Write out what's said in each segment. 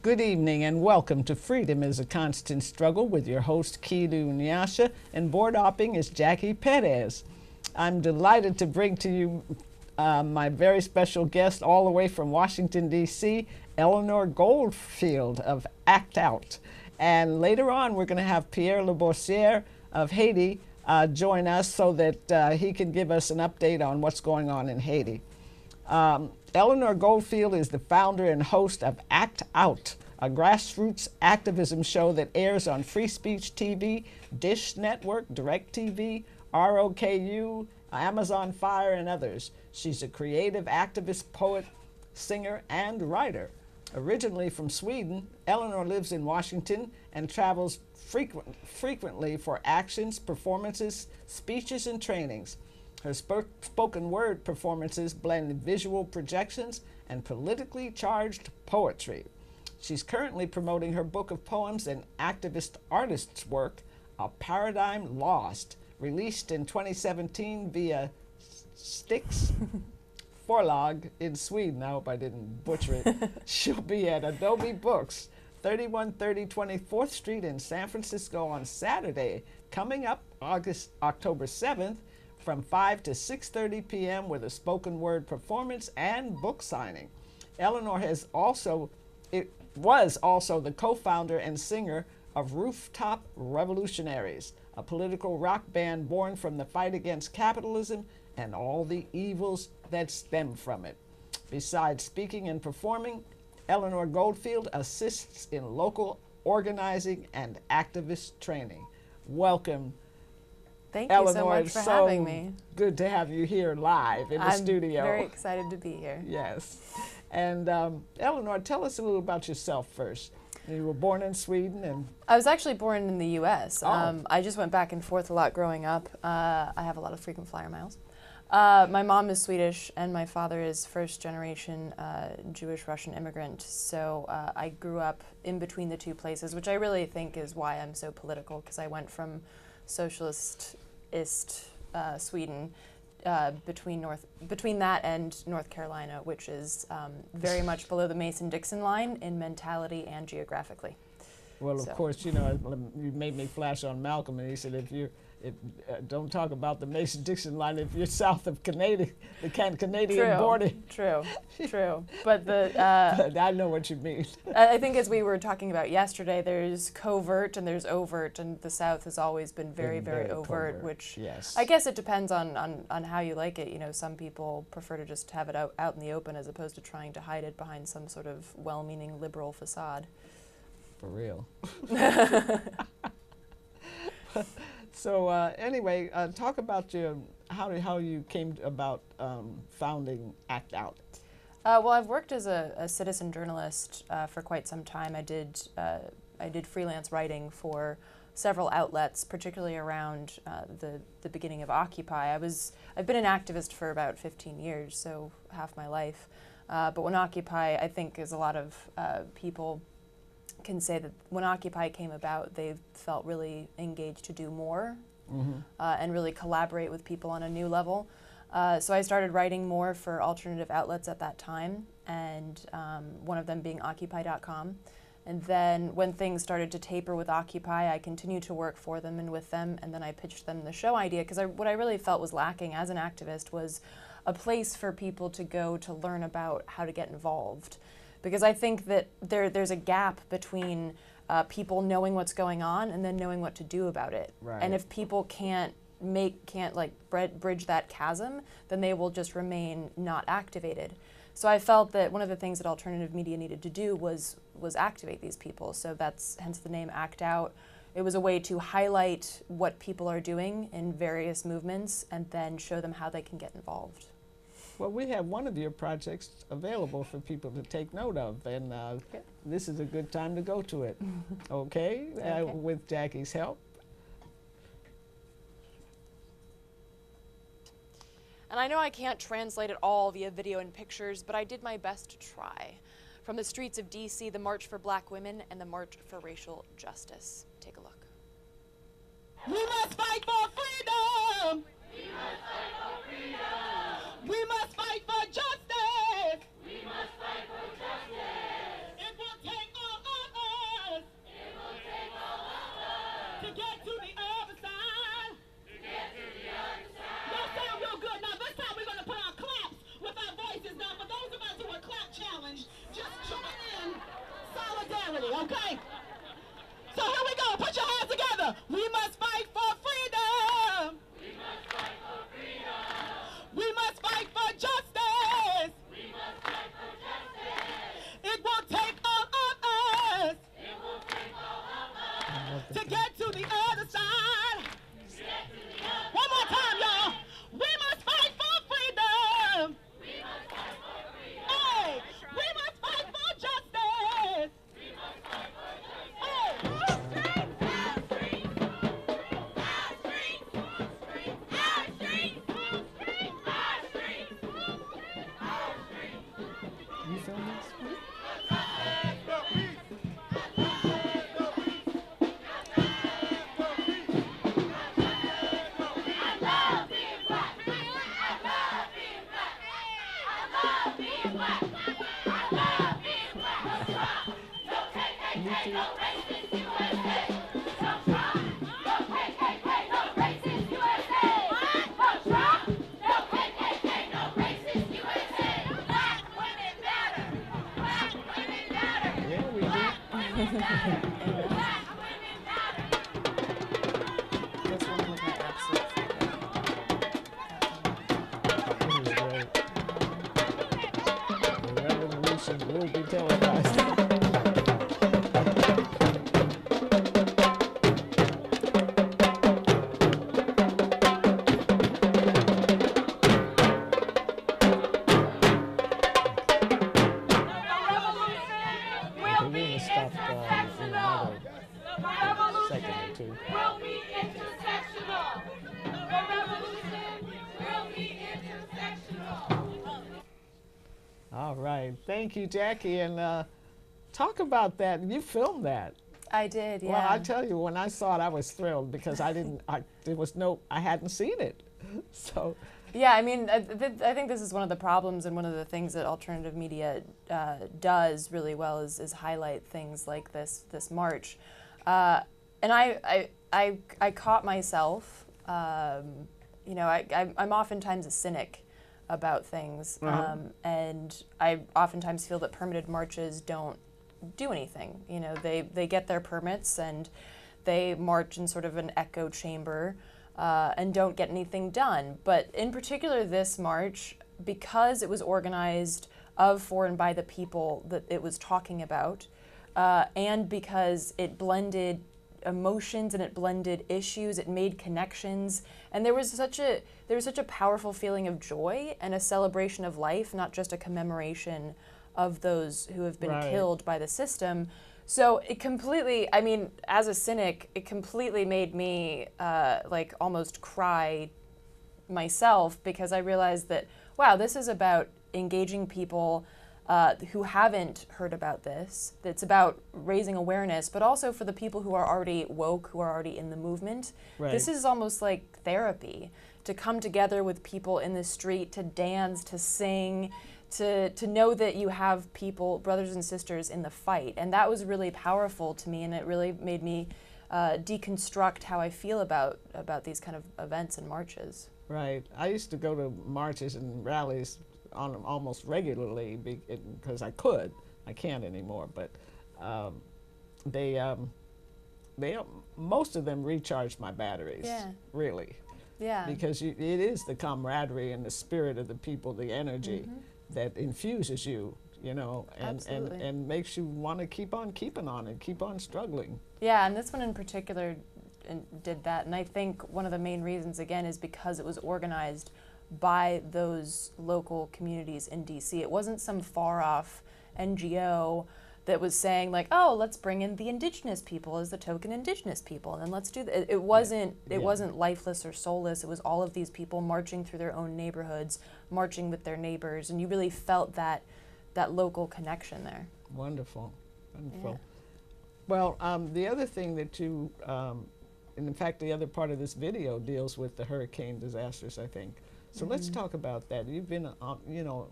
Good evening and welcome to Freedom is a Constant Struggle with your host Kidu Nyasha, and board hopping is Jackie Perez. I'm delighted to bring to you my very special guest all the way from Washington, D.C., Eleanor Goldfield of Act Out. And later on we're going to have Pierre Labosierre of Haiti join us so that he can give us an update on what's going on in Haiti. Eleanor Goldfield is the founder and host of Act Out, a grassroots activism show that airs on Free Speech TV, Dish Network, DirecTV, ROKU, Amazon Fire, and others. She's a creative activist, poet, singer, and writer. Originally from Sweden, Eleanor lives in Washington and travels frequently for actions, performances, speeches, and trainings. Her spoken word performances blend visual projections and politically charged poetry. She's currently promoting her book of poems and activist artist's work, A Paradigm Lost, released in 2017 via Styx Forlag in Sweden. I hope I didn't butcher it. She'll be at Adobe Books, 3130 24th Street in San Francisco on Saturday, coming up October 7th, from 5 to 6:30 p.m. with a spoken word performance and book signing. Eleanor was also the co-founder and singer of Rooftop Revolutionaries, a political rock band born from the fight against capitalism and all the evils that stem from it. Besides speaking and performing, Eleanor Goldfield assists in local organizing and activist training. Welcome. Thank you Eleanor, so much for having me. Good to have you here live in the studio. I'm very excited to be here. Yes. And Eleanor, tell us a little about yourself first. You were born in Sweden, and I was actually born in the U.S. Oh. I just went back and forth a lot growing up. I have a lot of frequent flyer miles. My mom is Swedish, and my father is first-generation Jewish-Russian immigrant. So I grew up in between the two places, which I really think is why I'm so political, because I went from socialist Sweden between that and North Carolina, which is very much below the Mason-Dixon line in mentality and geographically. well, of course, you know, you made me flash on Malcolm, and he said, don't talk about the Mason-Dixon line if you're south of the Canadian border. True. But But I know what you mean. I think as we were talking about yesterday, there's covert and there's overt, and the South has always been very, very overt, covert. which Yes. I guess it depends on how you like it. You know, some people prefer to just have it out in the open as opposed to trying to hide it behind some sort of well-meaning liberal facade. For real. So anyway, talk about how you came about founding Act Out. Well, I've worked as a citizen journalist for quite some time. I did freelance writing for several outlets, particularly around the beginning of Occupy. I've been an activist for about 15 years, so half my life. But when Occupy, I think, as a lot of people can say, that when Occupy came about, they felt really engaged to do more and really collaborate with people on a new level. So I started writing more for alternative outlets at that time, and one of them being Occupy.com. And then when things started to taper with Occupy, I continued to work for them and with them, and then I pitched them the show idea, because what I really felt was lacking as an activist was a place for people to go to learn about how to get involved. Because I think that there's a gap between people knowing what's going on and then knowing what to do about it. Right. And if people can't bridge that chasm, then they will just remain not activated. So I felt that one of the things that alternative media needed to do was activate these people. So that's hence the name Act Out. It was a way to highlight what people are doing in various movements and then show them how they can get involved. Well, we have one of your projects available for people to take note of, and this is a good time to go to it. Okay? With Jackie's help. And I know I can't translate it all via video and pictures, but I did my best to try. From the streets of DC, the March for Black Women and the March for Racial Justice. Take a look. We must fight for freedom! We must fight for freedom! We must fight for justice! We must fight for justice! It will take all Right. Thank you, Jackie. And talk about that. You filmed that. I did, yeah. Well, I tell you, when I saw it, I was thrilled because I hadn't seen it. So. Yeah, I mean, I think this is one of the problems, and one of the things that alternative media does really well is highlight things like this march. And I caught myself, you know, I'm oftentimes a cynic about things, and I oftentimes feel that permitted marches don't do anything. You know, they get their permits and they march in sort of an echo chamber and don't get anything done. But in particular, this march, because it was organized of, for, and by the people that it was talking about, and because it blended emotions and it blended issues, it made connections, and there was such a powerful feeling of joy and a celebration of life, not just a commemoration of those who have been killed by the system. So it completely, I mean, as a cynic, it completely made me like almost cry myself, because I realized that, wow, this is about engaging people who haven't heard about this. It's about raising awareness, but also for the people who are already woke, who are already in the movement. Right. This is almost like therapy, to come together with people in the street, to dance, to sing, to know that you have people, brothers and sisters, in the fight. And that was really powerful to me, and it really made me deconstruct how I feel about these kind of events and marches. Right. I used to go to marches and rallies on almost regularly because I could. I can't anymore, but they most of them recharged my batteries. Yeah. Really. Yeah. Because it is the camaraderie and the spirit of the people, the energy that infuses you, you know, and makes you want to keep on keeping on and keep on struggling. Yeah, and this one in particular did that. And I think one of the main reasons, again, is because it was organized by those local communities in DC. It wasn't some far-off NGO that was saying, like, oh, let's bring in the indigenous people as the token indigenous people, and then let's do that. It wasn't lifeless or soulless. It was all of these people marching through their own neighborhoods, marching with their neighbors, and you really felt that local connection there. Wonderful, wonderful. Yeah. Well, the other thing that you, and in fact, the other part of this video deals with the hurricane disasters, I think. So let's talk about that. You've been, you know,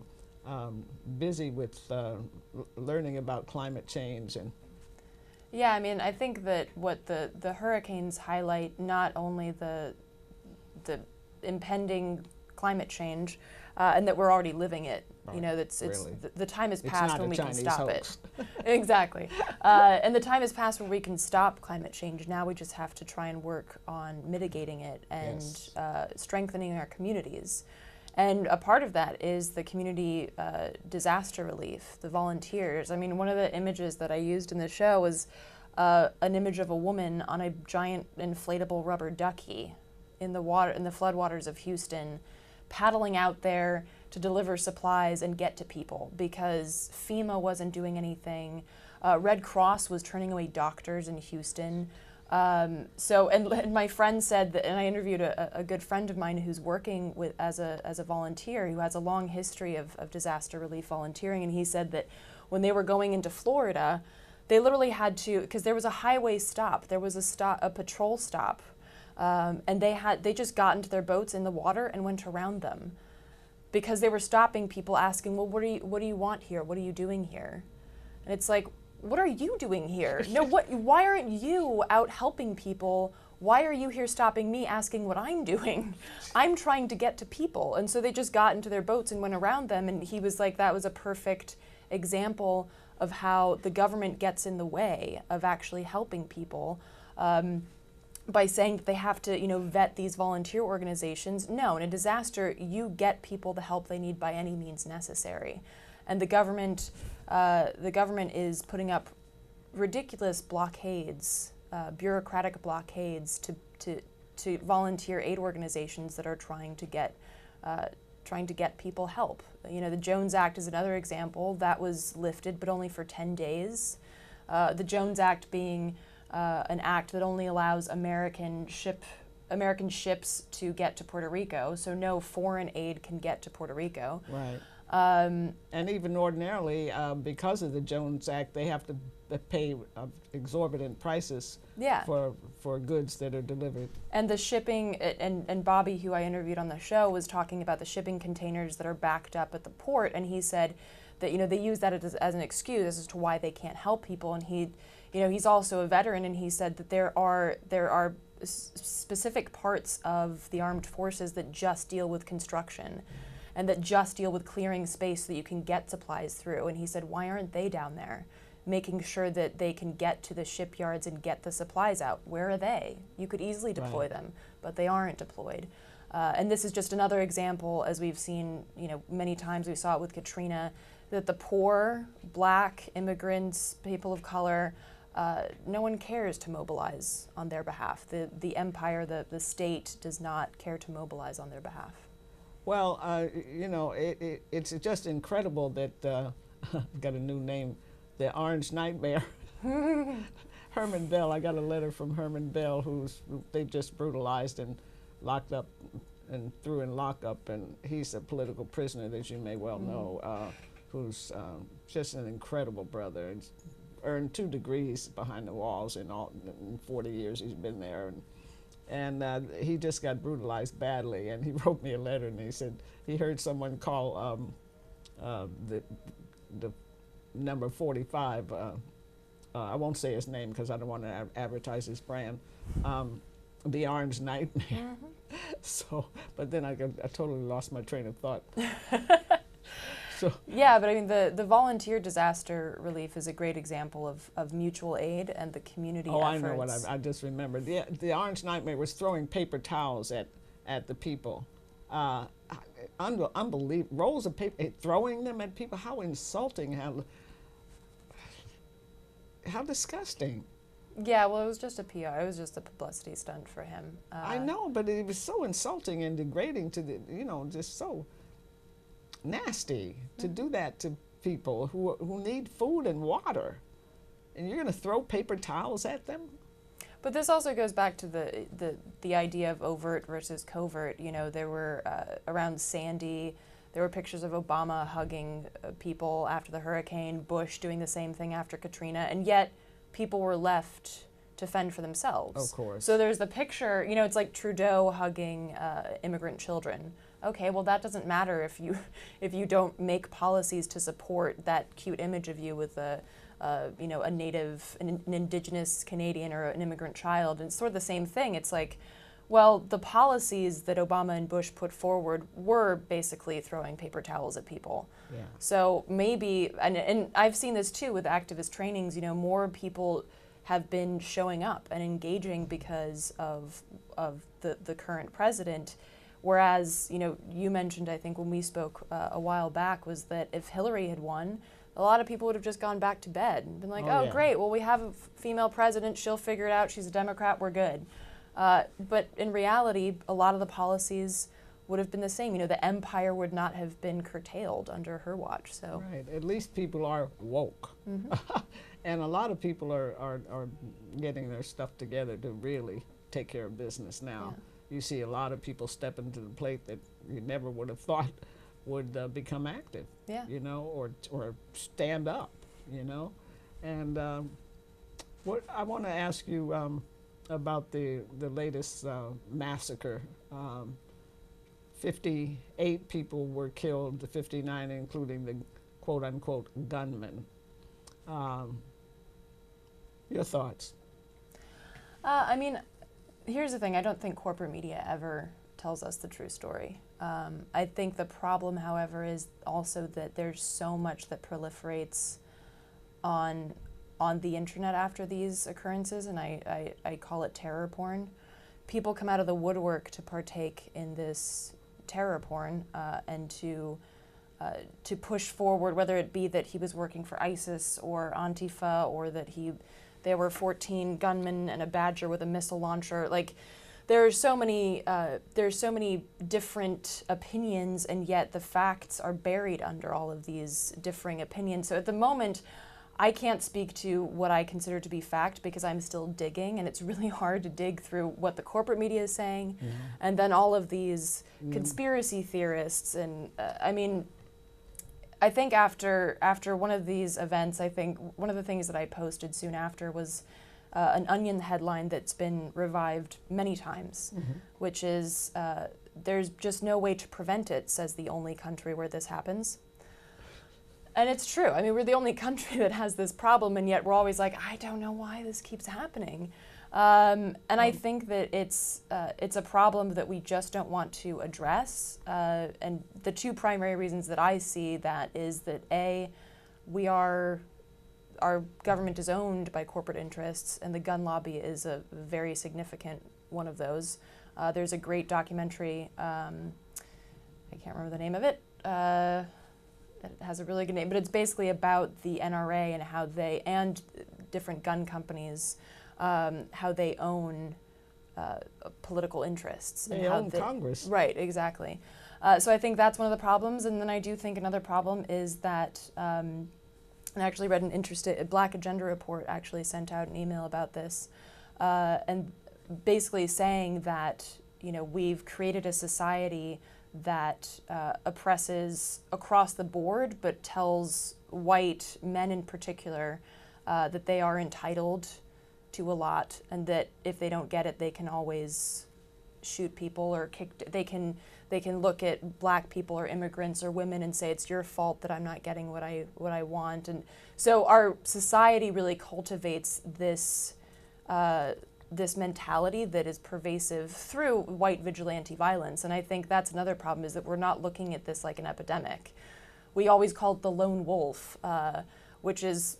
busy with learning about climate change and. Yeah, I mean, I think that what the hurricanes highlight, not only the impending climate change, and that we're already living it. Right. You know, the time has It's passed not when a we Chinese can stop hoax. it. Exactly. And the time has passed where we can stop climate change. Now we just have to try and work on mitigating it and strengthening our communities. And a part of that is the community disaster relief, the volunteers. I mean, one of the images that I used in the show was an image of a woman on a giant inflatable rubber ducky in the floodwaters of Houston, paddling out there to deliver supplies and get to people because FEMA wasn't doing anything. Red Cross was turning away doctors in Houston. And my friend said that, and I interviewed a good friend of mine who's working as a volunteer who has a long history of disaster relief volunteering, and he said that when they were going into Florida, they literally had to, because there was a highway stop, there was a patrol stop, and they just got into their boats in the water and went around them because they were stopping people asking, well, what do you want here? What are you doing here? And it's like, what are you doing here? No, why aren't you out helping people? Why are you here stopping me asking what I'm doing? I'm trying to get to people. And so they just got into their boats and went around them. And he was like, that was a perfect example of how the government gets in the way of actually helping people by saying that they have to, you know, vet these volunteer organizations. No, in a disaster, you get people the help they need by any means necessary. And the government is putting up ridiculous blockades, bureaucratic blockades to volunteer aid organizations that are trying to get people help. You know, the Jones Act is another example that was lifted, but only for 10 days. The Jones Act being an act that only allows American ships to get to Puerto Rico, so no foreign aid can get to Puerto Rico. Right. And even ordinarily, because of the Jones Act, they have to pay exorbitant prices Yeah. for goods that are delivered. And the shipping, and Bobby, who I interviewed on the show, was talking about the shipping containers that are backed up at the port, and he said that, you know, they use that as an excuse as to why they can't help people. And he, you know, he's also a veteran, and he said that there are specific parts of the armed forces that just deal with construction and that just deal with clearing space so that you can get supplies through. And he said, why aren't they down there making sure that they can get to the shipyards and get the supplies out? Where are they? You could easily deploy them, but they aren't deployed. And this is just another example, as we've seen, you know, many times. We saw it with Katrina, that the poor, Black, immigrants, people of color, no one cares to mobilize on their behalf. The empire, the state does not care to mobilize on their behalf. Well, you know, it's just incredible that, got a new name, the Orange Nightmare. Herman Bell, I got a letter from Herman Bell, who they just brutalized and locked up and threw in lockup, and he's a political prisoner, as you may well know, who's just an incredible brother. He's earned 2 degrees behind the walls in 40 years he's been there. And he just got brutalized badly, and he wrote me a letter, and he said he heard someone call the number 45, I won't say his name because I don't want to advertise his brand, the Orange Nightmare. So, but then I totally lost my train of thought. So. Yeah, but I mean, the volunteer disaster relief is a great example of mutual aid and the community efforts. I know what I just remembered. The Orange Nightmare was throwing paper towels at the people. Unbelievable. Rolls of paper, throwing them at people. How insulting. How disgusting. Yeah, well, it was just a PR. It was just a publicity stunt for him. I know, but it was so insulting and degrading to the, you know, just so nasty to do that to people who need food and water, and you're going to throw paper towels at them. But this also goes back to the idea of overt versus covert. You know, there were around Sandy, there were pictures of Obama hugging people after the hurricane, Bush doing the same thing after Katrina, and yet people were left to fend for themselves. Of course. So there's the picture, you know, it's like Trudeau hugging immigrant children. Okay, well, that doesn't matter if you don't make policies to support that cute image of you with you know, an indigenous Canadian or an immigrant child. And it's sort of the same thing. It's like, well, the policies that Obama and Bush put forward were basically throwing paper towels at people. Yeah. So maybe, and I've seen this too with activist trainings, you know, more people have been showing up and engaging because of the current president. Whereas, you know, you mentioned, I think when we spoke a while back, was that if Hillary had won, a lot of people would have just gone back to bed and been like, oh, yeah. Great, well, we have a female president, she'll figure it out, she's a Democrat, we're good. But in reality, a lot of the policies would have been the same. You know, the empire would not have been curtailed under her watch. So. Right, at least people are woke. And a lot of people are getting their stuff together to really take care of business now. Yeah. You see a lot of people stepping to the plate that you never would have thought would become active, you know, or stand up, you know. And what I want to ask you about the latest massacre. 58 people were killed, 59 including the quote-unquote gunman. Your thoughts? I mean, here's the thing. I don't think corporate media ever tells us the true story. I think the problem, however, is also that there's so much that proliferates on the internet after these occurrences, and I call it terror porn. People come out of the woodwork to partake in this terror porn and to push forward, whether it be that he was working for ISIS or Antifa, or that there were 14 gunmen and a badger with a missile launcher. Like, there's so many different opinions, and yet the facts are buried under all of these differing opinions. So at the moment, I can't speak to what I consider to be fact because I'm still digging, and it's really hard to dig through what the corporate media is saying, and then all of these conspiracy theorists. And I mean, I think after one of these events, I think one of the things that I posted soon after was an Onion headline that's been revived many times, which is there's just no way to prevent it, says the only country where this happens. And it's true. I mean, we're the only country that has this problem, and yet we're always like, I don't know why this keeps happening. And I think that it's a problem that we just don't want to address. And the two primary reasons that I see that is that A, our government is owned by corporate interests, and the gun lobby is a very significant one of those. There's a great documentary, I can't remember the name of it. It has a really good name, but it's basically about the NRA and how they, and different gun companies, how they own political interests. They and how own Congress. Right, exactly. So I think that's one of the problems, and then I do think another problem is that, and I actually read a Black Agenda report actually sent out an email about this, and basically saying that, you know, we've created a society that oppresses across the board, but tells white men in particular that they are entitled to a lot, and that if they don't get it, they can always shoot people or they can look at black people or immigrants or women and say it's your fault that I'm not getting what I want. And so our society really cultivates this this mentality that is pervasive through white vigilante violence. And I think that's another problem, is that we're not looking at this like an epidemic. We always call it the lone wolf, which is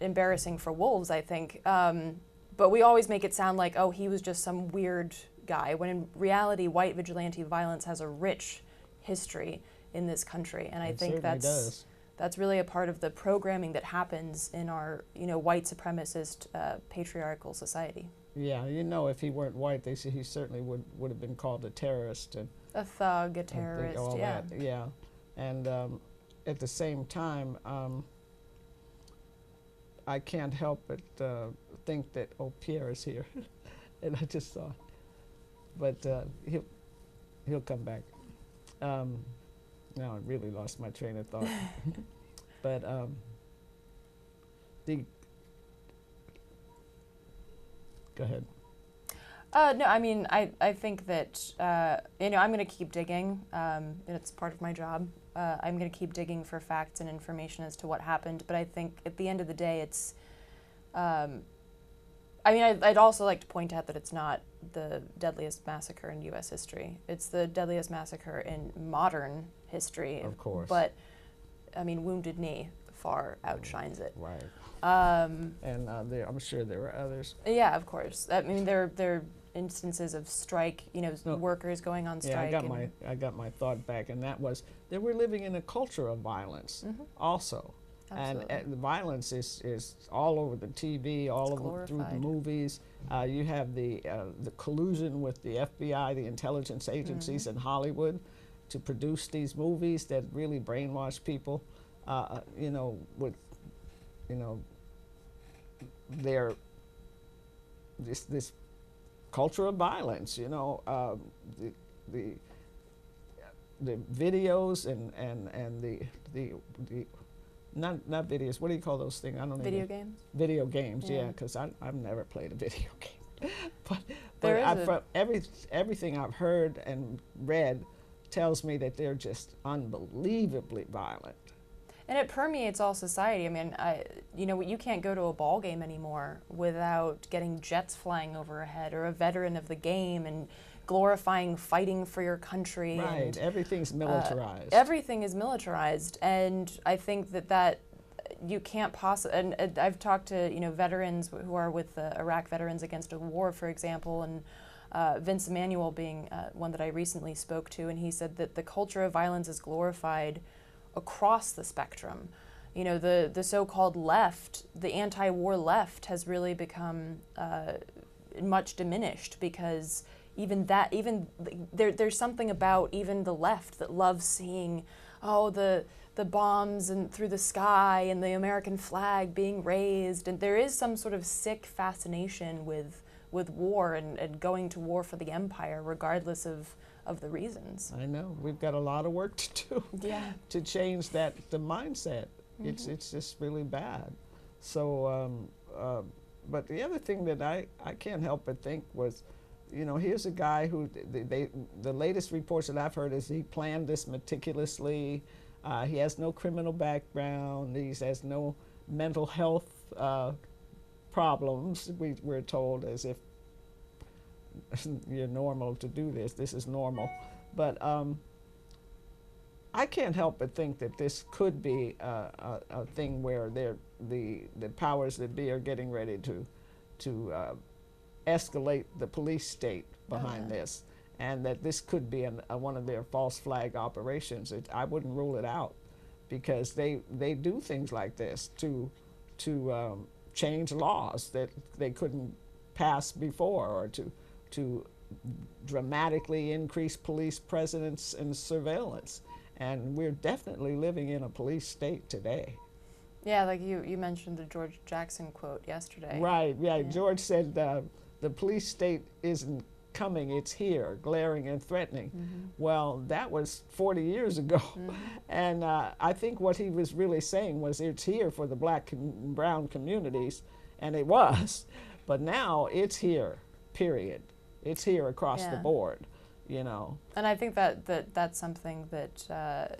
embarrassing for wolves, I think. But we always make it sound like, oh, he was just some weird guy, when in reality, white vigilante violence has a rich history in this country. And I think that's really a part of the programming that happens in our, you know, white supremacist patriarchal society. Yeah, you know, if he weren't white, he certainly would have been called a terrorist. And a thug, a terrorist, yeah. Yeah, and at the same time, I can't help but think that, oh, Pierre is here, and I just saw, but he'll come back. Now I really lost my train of thought. But go ahead. No, I mean, I think that, you know, I'm going to keep digging. It's part of my job. I'm going to keep digging for facts and information as to what happened. But I think at the end of the day, it's, I mean, I'd also like to point out that it's not the deadliest massacre in U.S. history. It's the deadliest massacre in modern history. Of course. But, I mean, Wounded Knee far outshines it. Right. And I'm sure there were others. Yeah, of course. I mean, there are instances of strike, you know, workers going on strike. Yeah, I got my thought back, and that was that we're living in a culture of violence also. And the violence is all over the TV, all over through the movies. You have the collusion with the FBI, the intelligence agencies in Hollywood, to produce these movies that really brainwash people. You know, with, you know, this culture of violence. You know, the videos and the not videos. What do you call those things? I don't know. Video games. Video games, yeah. Because I've never played a video game, but everything I've heard and read tells me that they're just unbelievably violent. And it permeates all society. I mean, you know, you can't go to a ball game anymore without getting jets flying overhead, or a veteran of the game, and glorifying fighting for your country. Right, and, everything's militarized. Everything is militarized, and I think that you can't possibly, and I've talked to, you know, veterans who are with Iraq Veterans Against a War, for example, and Vince Emanuel being one that I recently spoke to, and he said that the culture of violence is glorified across the spectrum. You know, the so-called left, the anti-war left, has really become much diminished, because there's something about even the left that loves seeing, oh, the bombs and through the sky and the American flag being raised, and there is some sort of sick fascination with with war and going to war for the empire, regardless of the reasons. I know. We've got a lot of work to do Yeah. to change the mindset. It's just really bad. So, but the other thing that I can't help but think was, you know, here's a guy who, the latest reports that I've heard is he planned this meticulously. He has no criminal background. He has no mental health problems. We're told, as if you're normal to do this. This is normal. But I can't help but think that this could be a thing where the powers that be are getting ready to escalate the police state behind this, and that this could be one of their false flag operations. I wouldn't rule it out, because they do things like this to change laws that they couldn't pass before, or to dramatically increase police presence and surveillance. And we're definitely living in a police state today. Yeah, like you mentioned the George Jackson quote yesterday. Right, yeah. George said the police state isn't coming, it's here, glaring and threatening. Well, that was 40 years ago. And I think what he was really saying was it's here for the black and brown communities, and it was. But now it's here, period. It's here across the board, you know. And I think that's something that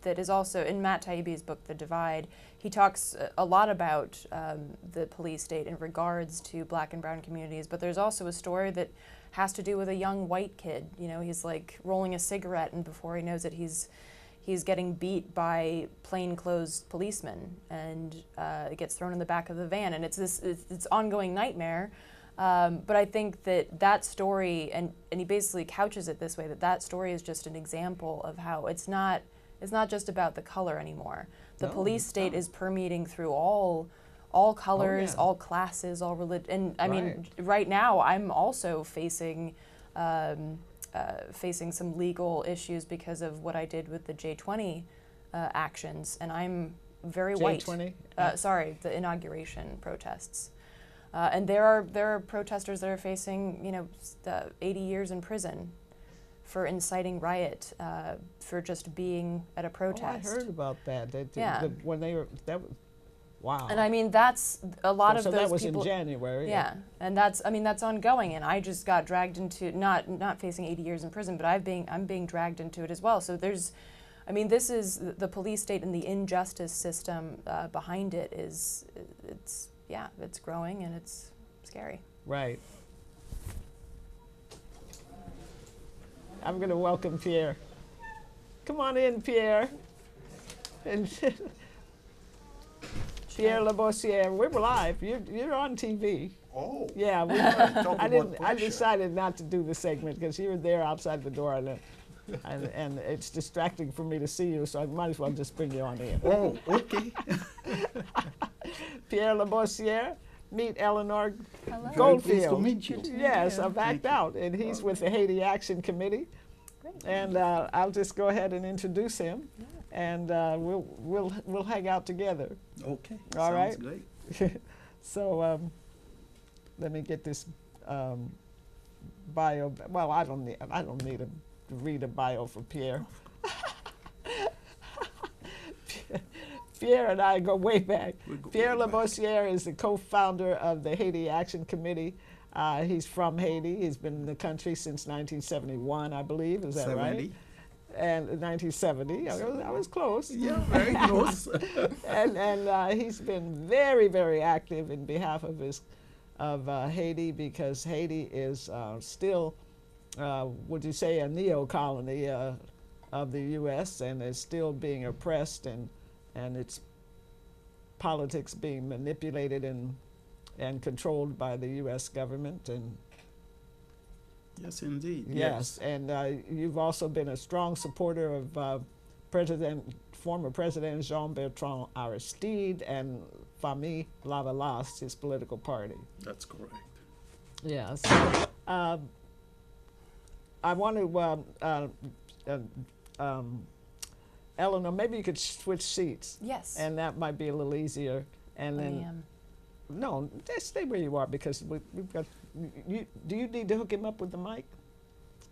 that is also in Matt Taibbi's book, The Divide. He talks a lot about the police state in regards to black and brown communities, but there's also a story that has to do with a young white kid. You know, he's like rolling a cigarette, and before he knows it, he's getting beat by plainclothes policemen, and it gets thrown in the back of the van, and it's this ongoing nightmare. But I think that story, and he basically couches it this way, that story is just an example of how it's not just about the color anymore. The police state is permeating through all colors, all classes, all religion. And I mean, right now I'm also facing some legal issues because of what I did with the J20 actions, and I'm very white. J20? Sorry, the inauguration protests. And there are protesters that are facing, 80 years in prison for inciting riot, for just being at a protest. Oh, I heard about that. When they were, wow. And I mean, that's a lot of so those that was people. in January. Yeah, and that's ongoing. And I just got dragged into not facing 80 years in prison, but I'm being dragged into it as well. So this is the police state, and the injustice system behind it it's growing, and it's scary. Right. I'm going to welcome Pierre. Come on in, Pierre. And Pierre Labosierre, we're live. You're on TV. Oh. Yeah, I decided not to do the segment because you were there outside the door, and it's distracting for me to see you, so I might as well just bring you on in. Oh, okay. Pierre Labosierre, meet Eleanor Hello. Goldfield. Very pleased to meet you. Yes, I backed out, and he's with the Haiti Action Committee. Great. And I'll just go ahead and introduce him, and we'll hang out together. Okay. All right. Sounds great. So let me get this bio. Well, I don't need to read a bio for Pierre. Pierre and I go way back. Pierre Labosierre is the co-founder of the Haiti Action Committee. He's from Haiti. He's been in the country since 1971, I believe. Is that 70. right? And 1970. I was close. Yeah, very close. and he's been very, very active in behalf of Haiti, because Haiti is still, would you say, a neo-colony of the U.S. and is still being oppressed, and its politics being manipulated and controlled by the U.S. government. And Yes, indeed. yes, and you've also been a strong supporter of former President Jean-Bertrand Aristide and Famille Lavalas, his political party. That's correct. Yeah. So I want to, Eleanor, maybe you could switch seats. Yes. And that might be a little easier. And then, no, just stay where you are, because we've got Do you need to hook him up with the mic?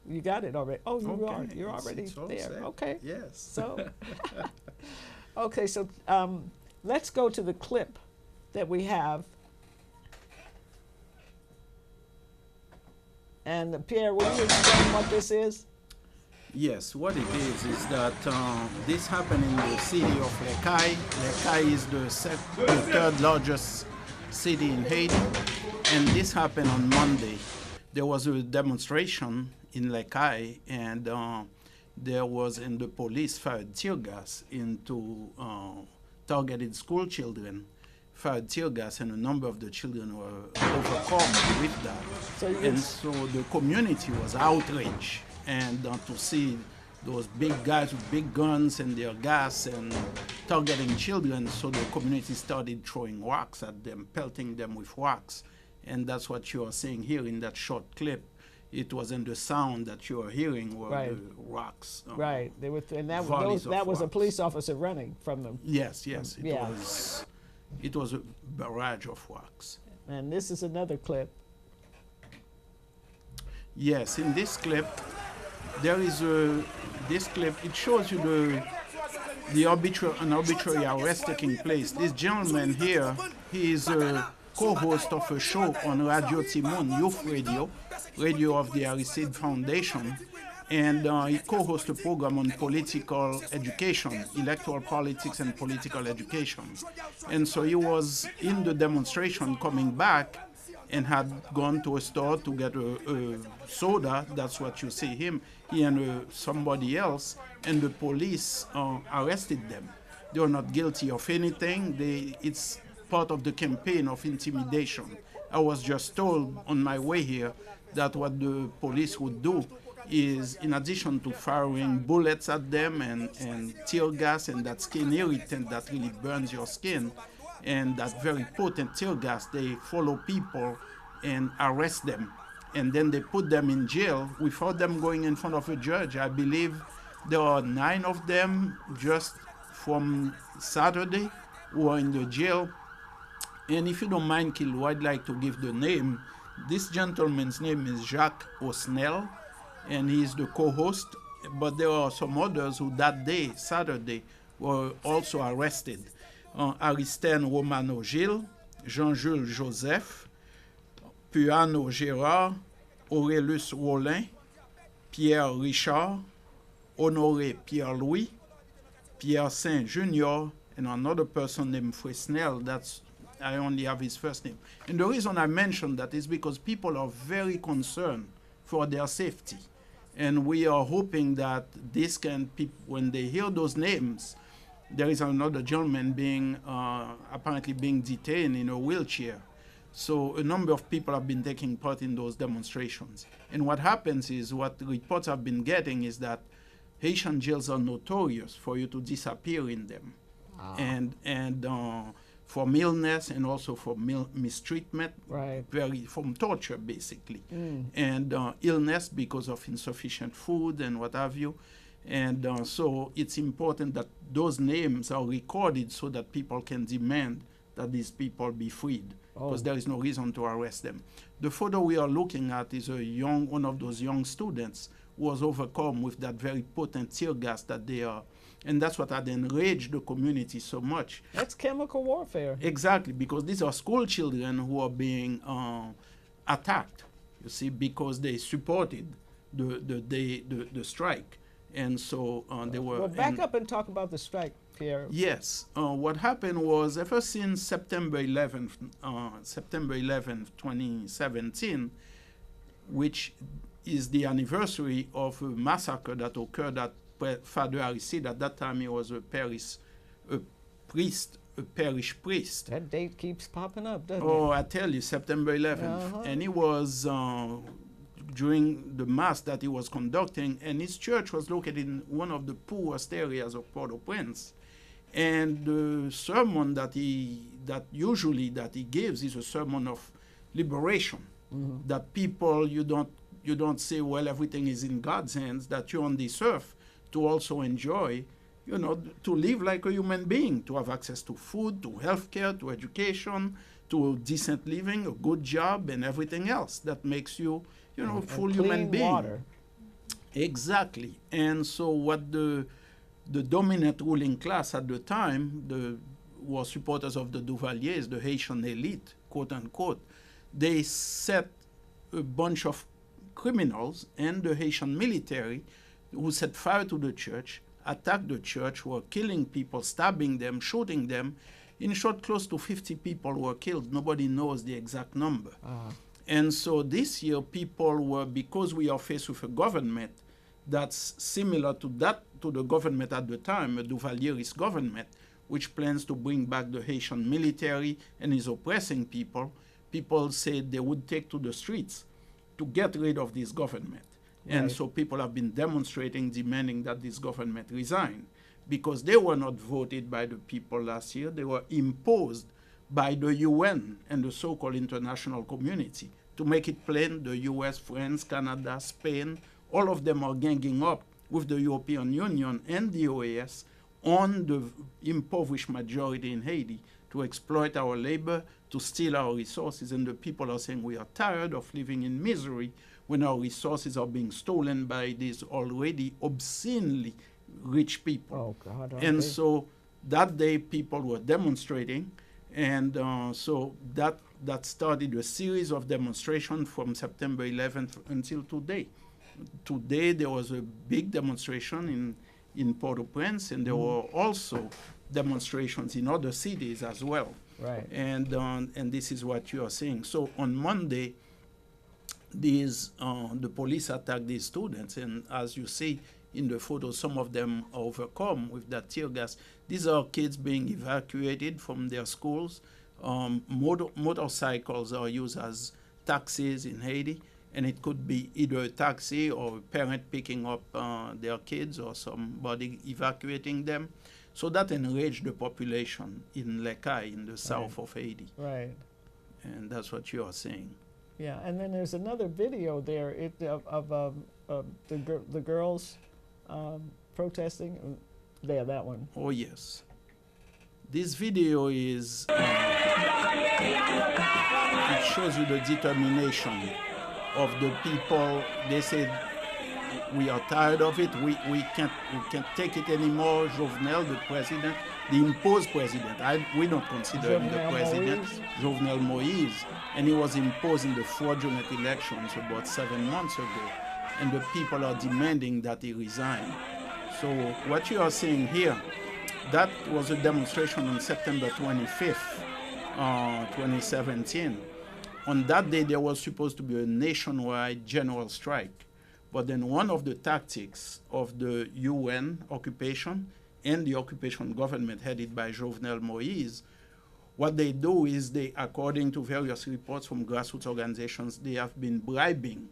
You got it already. Oh, you're already it's all there. set. Okay. Yes. So, okay. So let's go to the clip that we have. And Pierre, will you explain what this is? Yes, what it is that this happened in the city of Les Cayes. Les Cayes is the third largest city in Haiti, and this happened on Monday. There was a demonstration in Les Cayes, and the police fired tear gas into targeted school children, fired tear gas, and a number of the children were overcome with that. So the community was outraged, and to see those big guys with big guns and their gas and targeting children, so the community started throwing rocks at them, pelting them with rocks. And that's what you are seeing here in that short clip. It wasn't the sound that you are hearing were the rocks. Right. They were, and that volleys that of was a rocks. police officer running from them. Yes. Yeah. It was a barrage of rocks. And this is another clip. Yes, in this clip, there is this clip. It shows you an arbitrary arrest taking place. This gentleman here, he is a co-host of a show on Radio Timon, Youth Radio of the Aristide Foundation, and he co-hosts a program on political education, electoral politics and political education. And so he was in the demonstration coming back and had gone to a store to get a soda. That's what you see him. He and somebody else, and the police arrested them. They were not guilty of anything. It's part of the campaign of intimidation. I was just told on my way here that what the police would do is, in addition to firing bullets at them and tear gas and that skin irritant that really burns your skin, and that very potent tear gas, they follow people and arrest them. And then they put them in jail without them going in front of a judge. I believe there are 9 of them just from Saturday who are in the jail. And if you don't mind, Kilo, I'd like to give the name. This gentleman's name is Jacques Osnel, and he's the co-host. But there are some others who that day, Saturday, were also arrested. Aristène Romano Gilles, Jean-Jules Joseph, Puano Gérard, Aurélus Rollin, Pierre Richard, Honoré Pierre-Louis, Pierre Saint Jr., and another person named Fresnel. I only have his first name. And the reason I mention that is because people are very concerned for their safety. And we are hoping that this can, when they hear those names, there is another gentleman apparently being detained in a wheelchair. So a number of people have been taking part in those demonstrations. And what happens is, what the reports have been getting is that Haitian jails are notorious for you to disappear in them. And from illness and also for mistreatment, from torture basically. And illness because of insufficient food and what have you. And so it's important that those names are recorded so that people can demand that these people be freed, because there is no reason to arrest them. The photo we are looking at is one of those young students who was overcome with that very potent tear gas that they are. And that's what had enraged the community so much. That's chemical warfare. Exactly, because these are school children who are being attacked, you see, because they supported the strike. And so they were... Well, back up and talk about the strike, Pierre. Yes. What happened was, ever since September 11th, 2017, which is the anniversary of a massacre that occurred at Father Aristide. At that time, he was a parish priest. That date keeps popping up, doesn't it? Oh, I tell you, September 11th. And he was... during the mass that he was conducting, and his church was located in one of the poorest areas of Port-au-Prince. And the sermon that he gives is a sermon of liberation. That people, you don't say, well, everything is in God's hands, that you're on this earth to also enjoy, to live like a human being, to have access to food, to healthcare, to education, to decent living, a good job, and everything else that makes you, you know, full clean human being. water. Exactly. And so what the dominant ruling class at the time was supporters of the Duvaliers, the Haitian elite, quote unquote. They set a bunch of criminals and the Haitian military who set fire to the church, attacked the church, were killing people, stabbing them, shooting them. In short, close to 50 people were killed. Nobody knows the exact number. And so this year, people were, because we are faced with a government that's similar to the government at the time, a Duvalierist government, which plans to bring back the Haitian military and is oppressing people. People said they would take to the streets to get rid of this government. Right. And so people have been demonstrating, demanding that this government resign, because they were not voted by the people last year. They were imposed by the UN and the so-called international community. To make it plain, the US, France, Canada, Spain, all of them are ganging up with the European Union and the OAS on the impoverished majority in Haiti to exploit our labor, to steal our resources. And the people are saying we are tired of living in misery when our resources are being stolen by these already obscenely rich people. Oh, God. And so that day people were demonstrating, and so that started a series of demonstrations from September 11th until today. Today there was a big demonstration in Port-au-Prince, and there were also demonstrations in other cities as well. Right. And this is what you are seeing. So on Monday, the police attacked these students, and as you see in the photo, some of them are overcome with that tear gas. These are kids being evacuated from their schools. Motorcycles are used as taxis in Haiti, and it could be either a taxi or a parent picking up their kids or somebody evacuating them. So that enraged the population in Lekai, in the south of Haiti. Right. And that's what you are saying. Yeah, and then there's another video there of the girls protesting. There, that one. Oh, yes. This video is, it shows you the determination of the people. They said, we are tired of it. We can't take it anymore. Jovenel, the president, the imposed president. We don't consider him the president. Moïse. Jovenel Moïse, and he was imposed in the fraudulent elections about 7 months ago. And the people are demanding that he resign. So what you are seeing here, that was a demonstration on September 25th, 2017. On that day, there was supposed to be a nationwide general strike. But then one of the tactics of the UN occupation and the occupation government headed by Jovenel Moïse, what they do is they, according to various reports from grassroots organizations, they have been bribing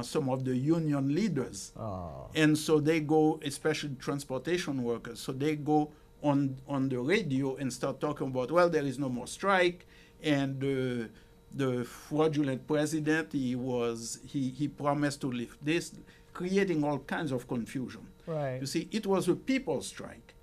some of the union leaders. Oh. And so they go, especially transportation workers, so they go on the radio and start talking about, well, there is no more strike, and the fraudulent president, he promised to lift this, creating all kinds of confusion. Right. You see, it was a people's strike.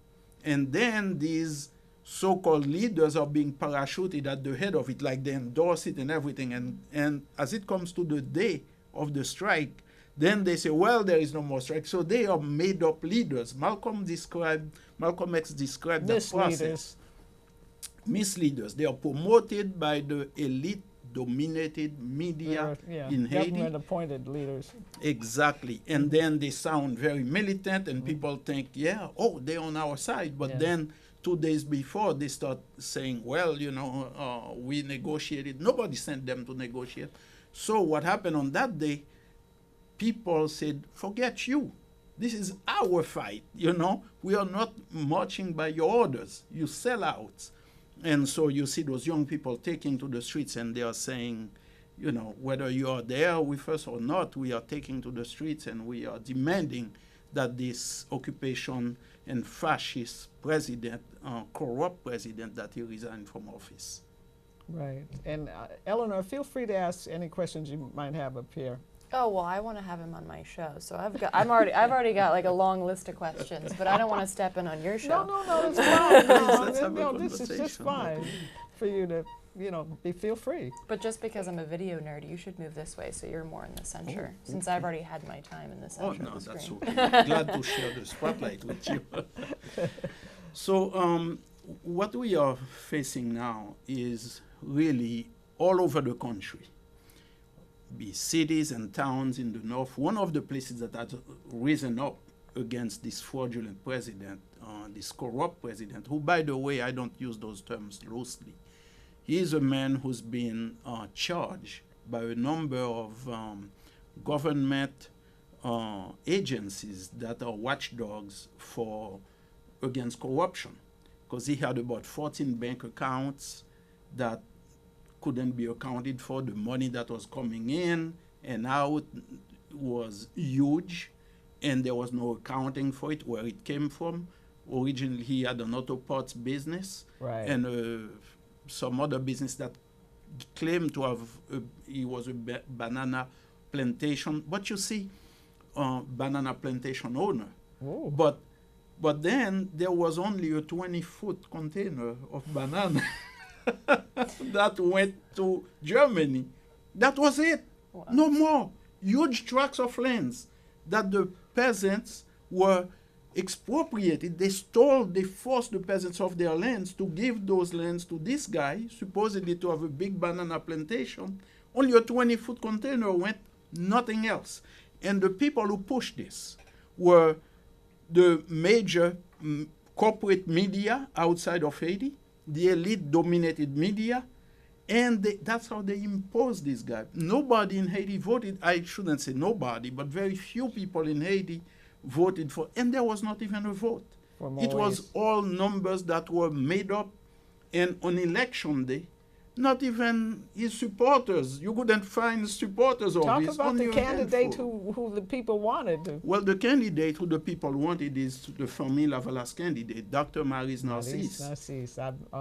And then these so-called leaders are being parachuted at the head of it, like they endorse it and everything. And as it comes to the day of the strike, then they say, well, there is no more strike. So they are made-up leaders. Malcolm X described that process. Misleaders. They are promoted by the elite-dominated media in Haiti. Government-appointed leaders. Exactly. And then they sound very militant, and people think, yeah, oh, they're on our side. But then 2 days before, they start saying, well, you know, we negotiated. Nobody sent them to negotiate. So what happened on that day, people said, forget you. This is our fight, you know. We are not marching by your orders. You sellouts. And so you see those young people taking to the streets, and they are saying, you know, whether you are there with us or not, we are taking to the streets, and we are demanding that this occupation and fascist president, corrupt president, that he resign from office. Right. And Eleanor, feel free to ask any questions you might have of Pierre. Oh, well, I want to have him on my show, so I've already got like a long list of questions, but I don't want to step in on your show. No, it's fine. Let's have a This is just conversation. fine for you to feel free. But just because I'm a video nerd, you should move this way so you're more in the center, since I've already had my time in the Oh, center no, of the that's screen. okay. Glad to share the spotlight with you. So, what we are facing now is really all over the country, be cities and towns in the north. One of the places that has risen up against this fraudulent president, this corrupt president, who, by the way, I don't use those terms loosely. He is a man who's been charged by a number of government agencies that are watchdogs against corruption, because he had about 14 bank accounts that couldn't be accounted for. The money that was coming in and out was huge, and there was no accounting for it, where it came from. Originally, he had an auto parts business, Right. and some other business that claimed to have, he was a banana plantation. But you see, banana plantation owner. Ooh. But then there was only a 20-foot container of banana that went to Germany. That was it. Wow. No more. Huge tracts of lands that the peasants were expropriated. They forced the peasants of their lands to give those lands to this guy, supposedly to have a big banana plantation. Only a 20-foot container went, nothing else. And the people who pushed this were the major corporate media outside of Haiti, the elite-dominated media, and that's how they imposed this guy. Nobody in Haiti voted. I shouldn't say nobody, but very few people in Haiti voted for, and there was not even a vote. For It was Moise. all numbers that were made up, and on election day, not even his supporters. You couldn't find supporters of Talk his. about only the a candidate handful. who the people wanted. Well, the candidate who the people wanted is the Famille Lavalas candidate, Dr. Maryse Narcisse. Narcisse.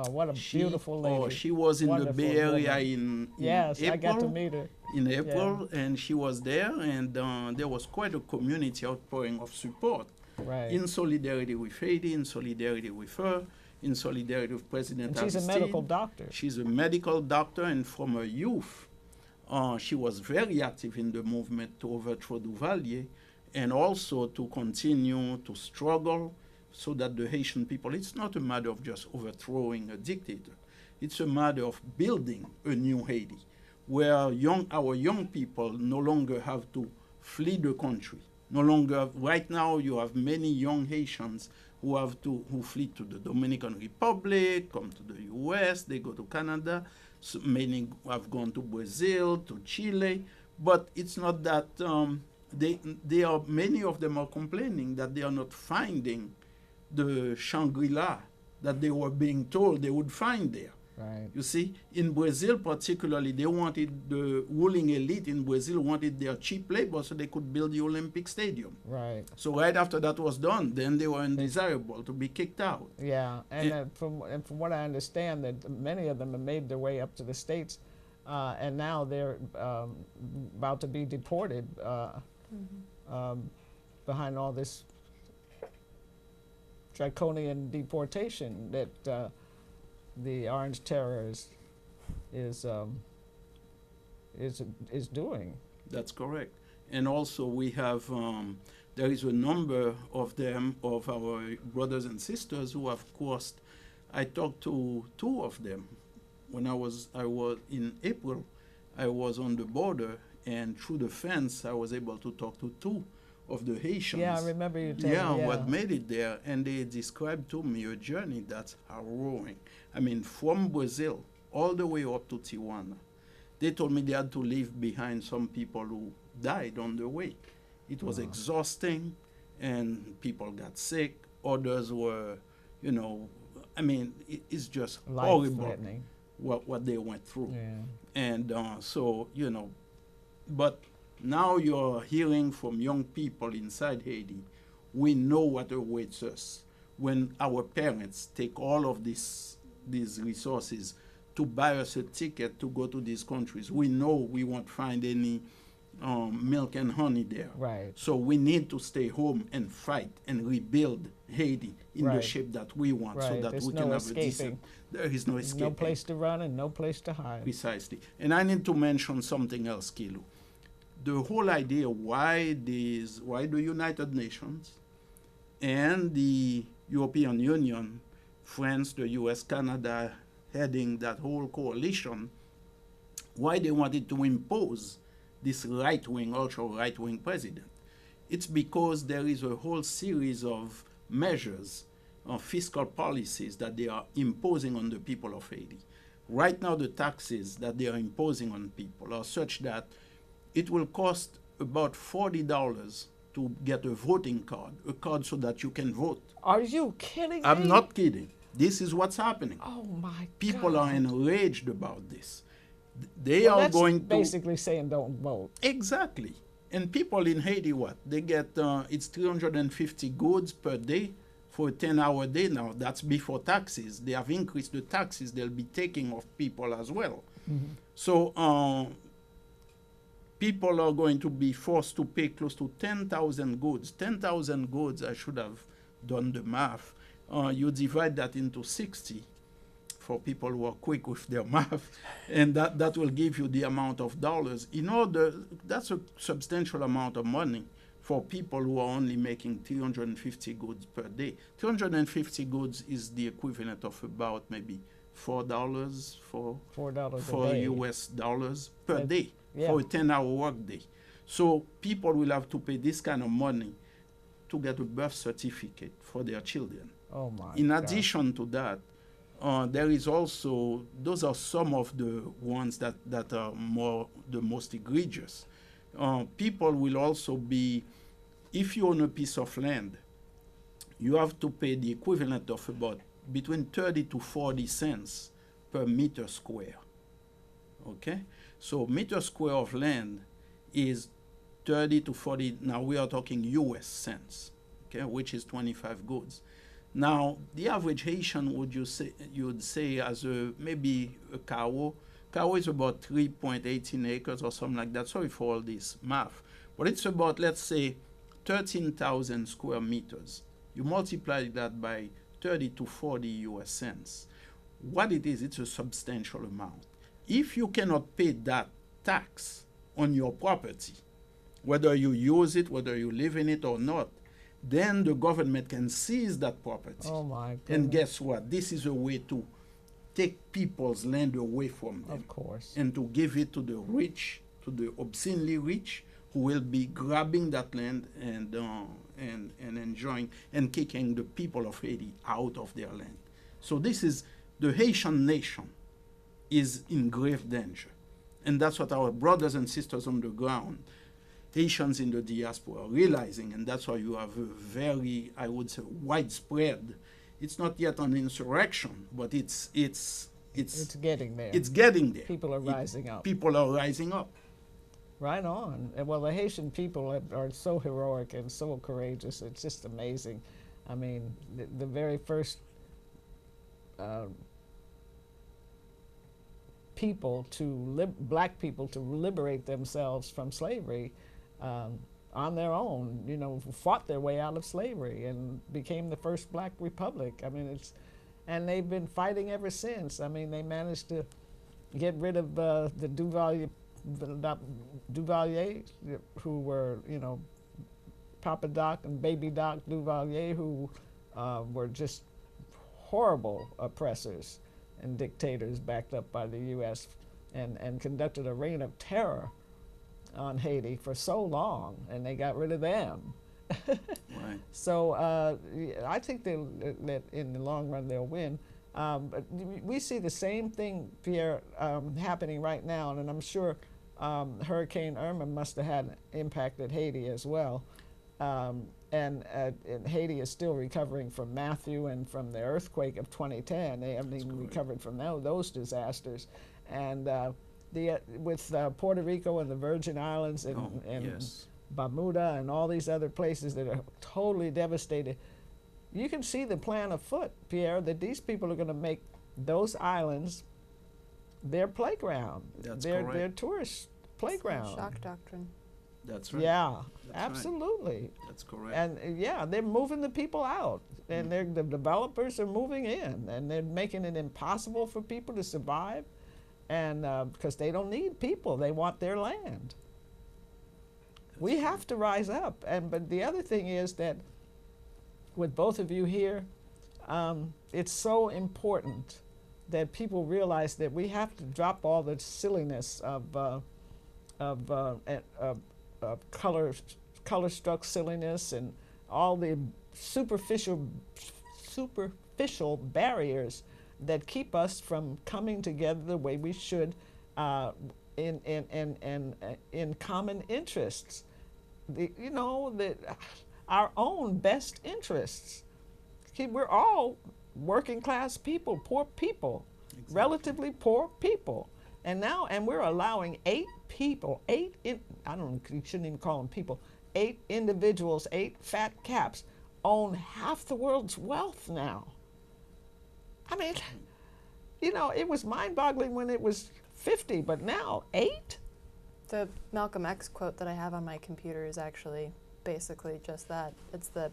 What a She- beautiful lady. Oh, she was in Wonderful the Bay Area woman. in Yes, April. I got to meet her. In April, and she was there, and there was quite a community outpouring of support Right. in solidarity with Haiti, in solidarity with her, in solidarity with President And she's a Aristide. medical doctor. She's a medical doctor, and from her youth, she was very active in the movement to overthrow Duvalier, and also to continue to struggle so that the Haitian people, it's not a matter of just overthrowing a dictator. It's a matter of building a new Haiti, where our young people no longer have to flee the country. No longer, right now you have many young Haitians who flee to the Dominican Republic, come to the US, they go to Canada. So many have gone to Brazil, to Chile, but it's not that many of them are complaining that they are not finding the Shangri-La that they were being told they would find there. Right. You see, in Brazil particularly, the ruling elite in Brazil wanted their cheap labor so they could build the Olympic Stadium. Right. So right after that was done, then they were undesirable to be kicked out. Yeah, and from what I understand, that many of them have made their way up to the States, and now they're about to be deported behind all this draconian deportation that the Orange Terror is doing. That's correct. And also we have, there is a number of them, of our brothers and sisters who have crossed. I talked to two of them. When I was in April, I was on the border, and through the fence, I was able to talk to two of the Haitians. Yeah, I remember you telling me. What made it there, and they described to me a journey that's harrowing. I mean, from Brazil all the way up to Tijuana. They told me they had to leave behind some people who died on the way. It was exhausting, and people got sick. Others were, I mean, it's just horrible Life-threatening. what they went through. Yeah. And but now you're hearing from young people inside Haiti, we know what awaits us when our parents take all of these resources to buy us a ticket to go to these countries. We know we won't find any milk and honey there. Right. So we need to stay home and fight and rebuild Haiti in the Right. shape that we want, so Right. that There's we no can have escaping. a decent. There is no There's escaping. no place to run and no place to hide. Precisely. And I need to mention something else, Kilu. The whole idea why the United Nations and the European Union, France, the US, Canada, heading that whole coalition, why they wanted to impose this right-wing, ultra-right-wing president. It's because there is a whole series of measures, fiscal policies that they are imposing on the people of Haiti. Right now, the taxes that they are imposing on people are such that it will cost about $40 to get a voting card, a card so that you can vote. Are you kidding me? I'm not kidding. This is what's happening. Oh my People God. are enraged about this. They Well, are that's going to basically saying don't vote. exactly. And people in Haiti, what they get? It's 350 goods per day for a 10-hour day now. That's before taxes. They have increased the taxes they'll be taking off people as well. So people are going to be forced to pay close to 10,000 goods. 10,000 goods, I should have done the math. You divide that into 60 for people who are quick with their math, and that will give you the amount of dollars. That's a substantial amount of money for people who are only making 350 goods per day. 350 goods is the equivalent of about maybe $4 for $4 a day. US dollars per That- day yeah. for a 10-hour work day. So people will have to pay this kind of money to get a birth certificate for their children. Oh my In God. addition to that, there is also, those are some of the ones that are the most egregious. People will also be, if you own a piece of land, you have to pay the equivalent of about between 30 to 40 cents per meter square. Okay? So meter square of land is 30 to 40, now we are talking US cents, okay, which is 25 goods. Now, the average Haitian, you would say as maybe a cow is about 3.18 acres or something like that. Sorry for all this math. But it's about, let's say, 13,000 square meters. You multiply that by 30 to 40 US cents. What it is, it's a substantial amount. If you cannot pay that tax on your property, whether you use it, whether you live in it or not, then the government can seize that property. Oh my goodness. And guess what? This is a way to take people's land away from them. Of course. And to give it to the rich, to the obscenely rich, who will be grabbing that land and enjoying and kicking the people of Haiti out of their land. So this is, the Haitian nation is in grave danger. And that's what our brothers and sisters on the ground, Haitians in the diaspora, are realizing, and that's why you have a very, I would say, widespread. It's not yet an insurrection, but it's getting there. It's getting there. People are rising up. People are rising up. Right on. And well, the Haitian people are so heroic and so courageous. It's just amazing. I mean, the very first black people to liberate themselves from slavery on their own, fought their way out of slavery and became the first black republic. I mean, and they've been fighting ever since. I mean, they managed to get rid of the Duvalier, who were, Papa Doc and Baby Doc Duvalier, who were just horrible oppressors and dictators backed up by the U.S. and conducted a reign of terror on Haiti for so long, and they got rid of them. Right. So I think that in the long run they'll win. But we see the same thing, Pierre, happening right now, and I'm sure Hurricane Irma must have had an impact at Haiti as well. And Haiti is still recovering from Matthew and from the earthquake of 2010. They haven't even recovered from those disasters. And with Puerto Rico and the Virgin Islands and yes. Bermuda and all these other places that are totally devastated, you can see the plan afoot, Pierre, that these people are going to make those islands their playground, That's their correct. tourist playground. Shock doctrine. That's right. Yeah, That's right. absolutely. That's correct. And yeah, they're moving the people out, and the developers are moving in, and they're making it impossible for people to survive, and because they don't need people, they want their land. We have to rise up, but the other thing is that with both of you here, it's so important that people realize that we have to drop all the silliness of color-struck silliness and all the superficial barriers that keep us from coming together the way we should in common interests. Our own best interests. We're all working class people, poor people, Exactly. relatively poor people. And we're allowing you shouldn't even call them people, 8 individuals, 8 fat caps, own half the world's wealth now. I mean, it was mind-boggling when it was 50, but now 8? The Malcolm X quote that I have on my computer is actually basically just that. It's if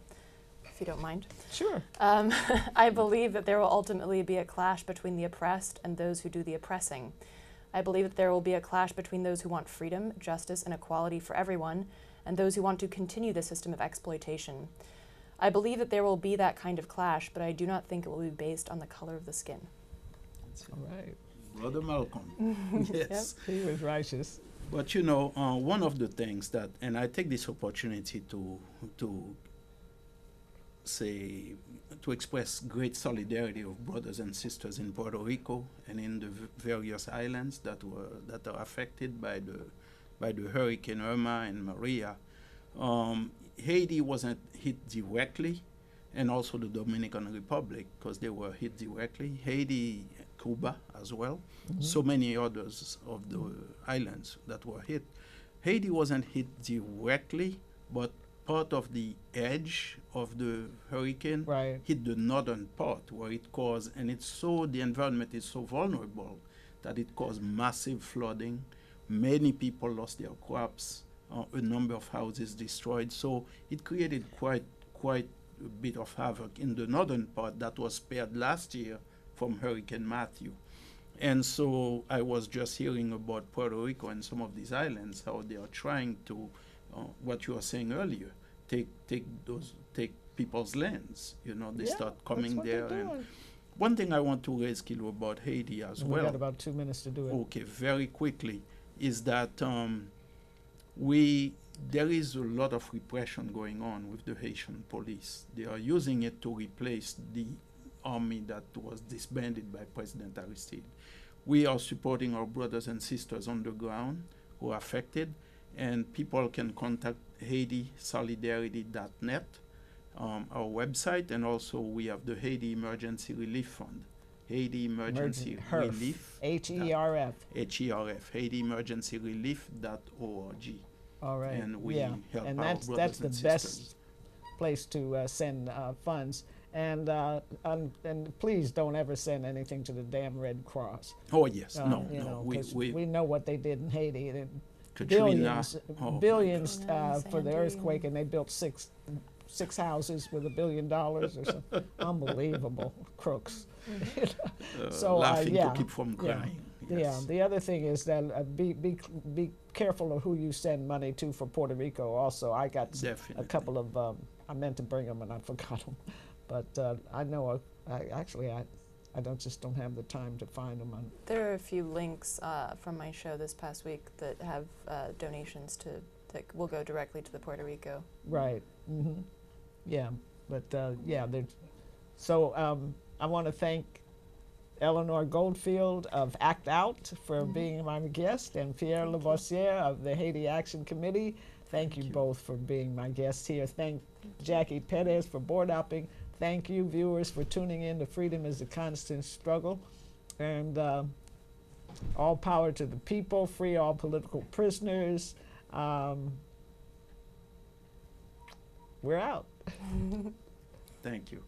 you don't mind. Sure. I believe that there will ultimately be a clash between the oppressed and those who do the oppressing. I believe that there will be a clash between those who want freedom, justice, and equality for everyone, and those who want to continue the system of exploitation. I believe that there will be that kind of clash, but I do not think it will be based on the color of the skin. All right. Brother Malcolm. Yes. He was righteous. But one of the things that, and I take this opportunity to express great solidarity of brothers and sisters in Puerto Rico and in the various islands that are affected by the Hurricane Irma and Maria. Haiti wasn't hit directly, and also the Dominican Republic, because they were hit directly. Haiti, Cuba as well. Mm-hmm. So many others of the islands that were hit. Haiti wasn't hit directly, but part of the edge of the hurricane hit the northern part where it caused, and the environment is so vulnerable that it caused massive flooding. Many people lost their crops, a number of houses destroyed. So it created quite a bit of havoc in the northern part that was spared last year from Hurricane Matthew. And so I was just hearing about Puerto Rico and some of these islands, how they are trying to, what you were saying earlier, take people's lands. They start coming there. And one thing I want to raise, Kilo, about Haiti as well. We got about 2 minutes to do it. Okay, very quickly, is that there is a lot of repression going on with the Haitian police. They are using it to replace the army that was disbanded by President Aristide. We are supporting our brothers and sisters on the ground who are affected, and people can contact HaitiSolidarity.net, our website, and also we have the Haiti Emergency Relief Fund. Haiti Emergency Relief. HERF. HERF, HaitiEmergencyRelief.org. All right. And we help and our that's brothers the and sisters. best place to send funds. And please don't ever send anything to the damn Red Cross. Oh yes, no. We know what they did in Haiti. Katrina, billions for the earthquake, and they built six houses with $1 billion or something. Unbelievable crooks. Laughing to keep from crying. Yes. Yeah. The other thing is that be careful of who you send money to for Puerto Rico. Also, I got a couple of. I meant to bring them and I forgot them, but I know. I just don't have the time to find them. There are a few links from my show this past week that have donations that will go directly to the Puerto Rico. Right. Mm-hmm. Yeah. But so I want to thank Eleanor Goldfield of Act Out for being my guest, and Pierre Labosierre of the Haiti Action Committee. Thank you both for being my guests here. Thank Jackie Perez for board hopping. Thank you, viewers, for tuning in to Freedom is a Constant Struggle. And all power to the people, free all political prisoners. We're out. Thank you.